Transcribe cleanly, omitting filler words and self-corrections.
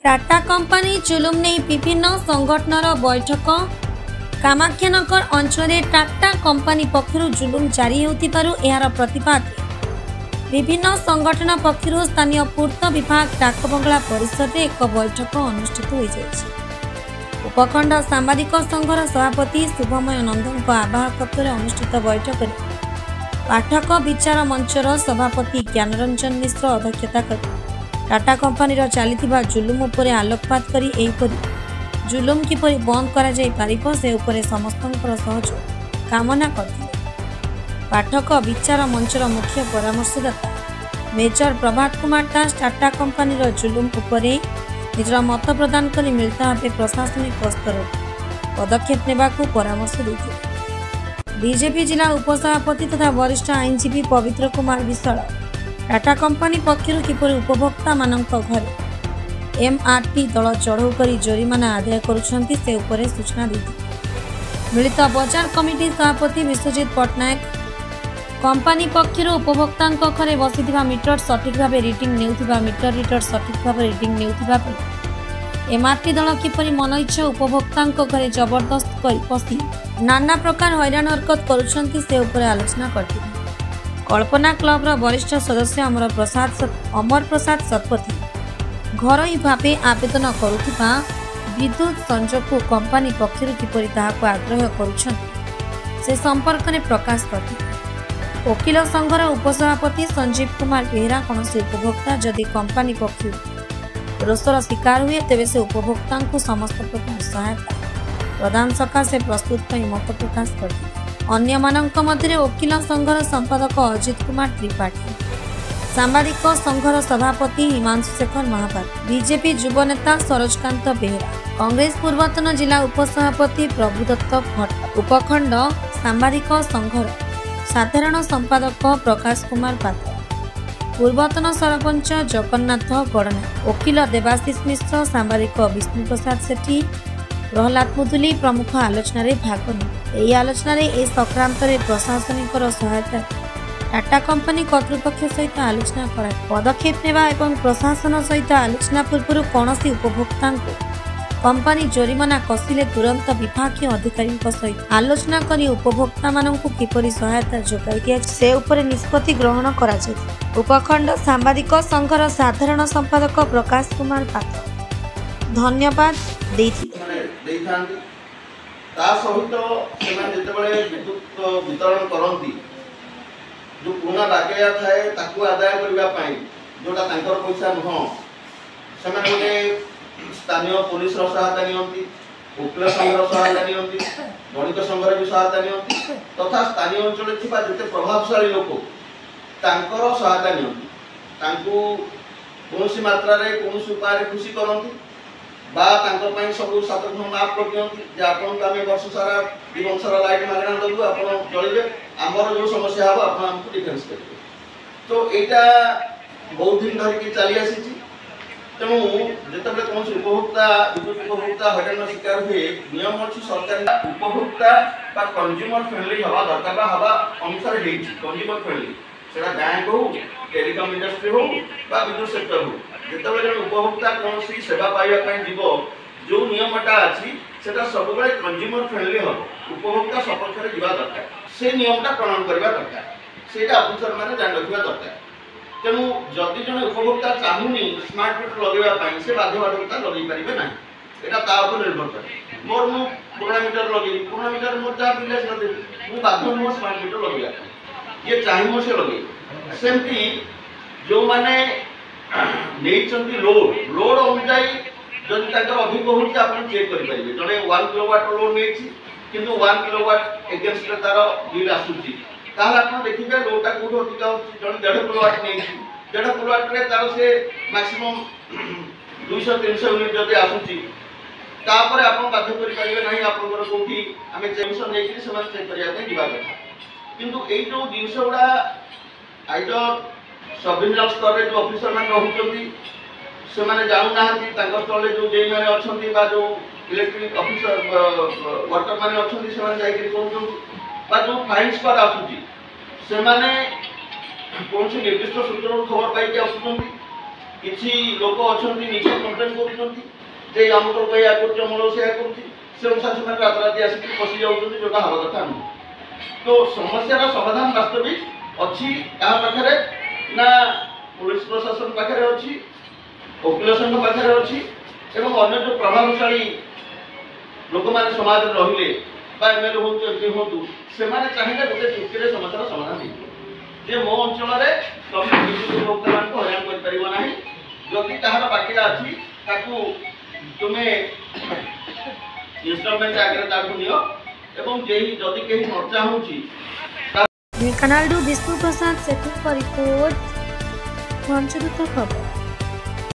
Tata company जुलुम नहीं विभिन्न संगठनर बैठक कामाख्यानगर अंचल टाटा कंपनी पक्षर जुलुम जारी होतिबारु एहार प्रतिवाद विभिन्न संगठन पक्षर स्थानीय पूर्त विभाग डाकबंगला परिसर में एक बैठक अनुष्ठित हो जायछि। उपखंड सांबादिक संघर सभापति शुभमय नंदन आवाहकत्व अनुष्ठित बैठक में पाठक विचार मंचर सभापति ज्ञानरंजन मिश्र अध्यक्षता कर टाटा कंपनी चली जुलुम उपरे आलोकपात करी एहिपरि जुलुम किपरि बंद करा जाय पारिबो से उपरे समस्तंकर सहयोग कामना करथिले। पाठक विचार मंचर मुख्य परामर्शदाता मेजर प्रभात कुमार दास टाटा कंपनी जुलुम उपरे निजर मत प्रदान करी मिलता भावे प्रशासनिक स्तर पदक्षेप नेबाकू परामर्श देथिले। बीजेपी जिला उपसभापति तथा वरिष्ठ आईनजीवी पवित्र कुमार विशाल टाटा कंपनी पक्षर किपरि उपभोक्ता मानक घरे एमआरटी दल चढ़ऊ करी जोरिमाना आदाय करुछंती से उपरे सूचना देथिले। मिलित बजार कमिटी सभापति विश्वजित पटनायक कंपनी पक्षर उपभोक्ता घरे बसिथिबा मीटर सठिक भाव रिडिंग नेउथिबा मीटर रीडर सठिक भाव रिडिंग नेउथिबा एमआरटी दल किपरि मन इच्छा उपभोक्ता घरे जबरदस्त करी पसी नाना प्रकार हैरान हरकत करुछंती से उपरे आलोचना करथिले। कल्पना क्लब वरिष्ठ सदस्य अमर प्रसाद शतपथी घरोई भावे आवेदन करुथिबा विद्युत संजोग को कंपनी पक्षर किपरि ताहाको आग्रह करुछंती से संपर्क में प्रकाश करथिले। वकील संघर उपसभापति संजीव कुमार बेहरा कौन उपभोक्ता जदि कंपनी पक्ष रोषर शिकार हुए तेबे से उपभोक्ता को समस्त प्रकार सहायता प्रदान सकाशे प्रस्तुत मत प्रकाश करथिले। अन्य मानक मध्य वकील संघर संपादक अजित कुमार त्रिपाठी सांबादिक संघर सभापति हिमांशु शेखर महापात्र बीजेपी युव नेता सरोजकांत बेहरा कांग्रेस पूर्वतन जिला उपसभापति प्रभुदत्त भट्ट उपखंड सांबादिक संघर साधारण संपादक प्रकाश कुमार पात्र पूर्वतन सरपंच जगन्नाथ गड़ना वकील देवाशीष मिश्र सांबादिक विष्णु प्रसाद सेठी प्रहलाद मुदुली प्रमुख आलोचना भाग नहीं। आलोचना संक्रांत प्रशासनिक सहायता टाटा कंपनी कर्तृपक्ष सहित आलोचना कर पदक्षेप नेबा एवं प्रशासन सहित आलोचना पूर्व कौन उपभोक्ता कंपनी जोरिमाना कसिले तुरंत विभागीय अधिकारी सहित आलोचना करी उपभोक्ता मानक किपरि सहायता जोगाई दिया से उपरे निष्पत्ति ग्रहण करा जाय। उपखंड सांबादिक संघर साधारण संपादक प्रकाश कुमार पात्र धन्यवाद वितरण करती जो पुराना बकेया थाए आदाय करने जोटा पैसा नुह से स्थानीय पुलिस सहायता नियंती वकील संघर सहायता नियंती गणित संघर भी सहायता नियंती तथा स्थानीय अंचल जिते प्रभावशाली लोक तांकर सहायता नियंती कौन मात्रा कौन उपाय खुशी करती सब 7 गुण माफ कर दिखती आपन वर्ष सारा 2 वर्ष सारा लाइट मागणा देबू आप चलिए आमर जो समस्या हम आपको डिफेन्स करेंगे। तो यहाँ बहुत दिन धरिकी चली आसी तेणु जिते कौन उपभोक्ता विद्युत उपभोक्ता हैरान शिकार हुए नियम अच्छी सरकार उपभोक्ता कंज्यूमर फ्रेंडली हवा दरकार हवा अनुसार कंज्यूमर फ्रेंडली से बैंक हो टेलीकॉम इंडस्ट्री हो विद्युत सेक्टर हो जिते जन उपभोक्ता कौन सेवा पाइबा जीव जो नियमटा अच्छी सब कंज्यूमर फ्रेंडली हम उपभोक्ता सपक्ष में जावा दरकार से नियमटा प्रणाम करवा दरकार से ऑफिसर मैंने जान रखा दरकार। तेणु जदि जन उपभोक्ता चाहूनी स्मार्ट मीटर लगेगा से बाध्यबाधकता लगे पारे ना यहाँ निर्भर करे मोर मु पुराना मीटर लगे पुराना मीटर मोर जहाँ बिल मुझे बाध्य मोर स्मार्ट मीटर लगेगा ये चाहिए से लगे सेमती जो मैंने लोड लोड अनुजाई जदि अधिक हो चेक करेंगे जड़े 1 किलोवाट लोड नहीं कि 1 किलोवाट एगेन्स्ट तार बिल आसूसी आप देखिए लोडटा कौट अधिक जब 1.5 किलोवाट नहीं 1.5 किलोवाट तार से मैक्सिमम 200-300 यूनिट जब आसूसी तापर आप बाध्य करेंगे ना आपंकर कौटी आम टेंशन नहीं चेक करने जावा कथा किंतु ये जो जिनस गुड़ा आइदर सब डिविजनल स्तर में जो ऑफिसर मैंने रोचे से जानूना स्थल जो जे मैंने अच्छा जो इलेक्ट्रिक ऑफिसर वर्कर मैंने अच्छा जो फाइन स्क्वाड आसूसी से कौन निर्दिष्ट सूत्र खबर पाई आसुँच किसी लोक अच्छा निज कम्प्लेन कर अमुक लोक या करमूल से से अनुसार से राताराति आसिक पशि जाऊँच जोटा हवा कथा नुह। तो समस्या समाधान वास्तविक अच्छी पाखे ना पुलिस प्रशासन पाखे अच्छी वकिल संघ पाखे अच्छी एवं अन्य जो प्रभावशाली लोक मैंने समाज रहिले एमएलए हूँ एमपी हूँ से चाहिए गोटे चुक्ति समस्या समाधान हो मो अंचल तुम विद्युत उपभोक्ता मान हईराण करना जदि कहार बाकिया अच्छी तुम्हें इन्स्टलमेंट आगे नियो एवं जदि कहीं न चाहूँगी ढेंकानाल विष्णु प्रसाद सेठी रिपोर्ट पंचदूत खबर।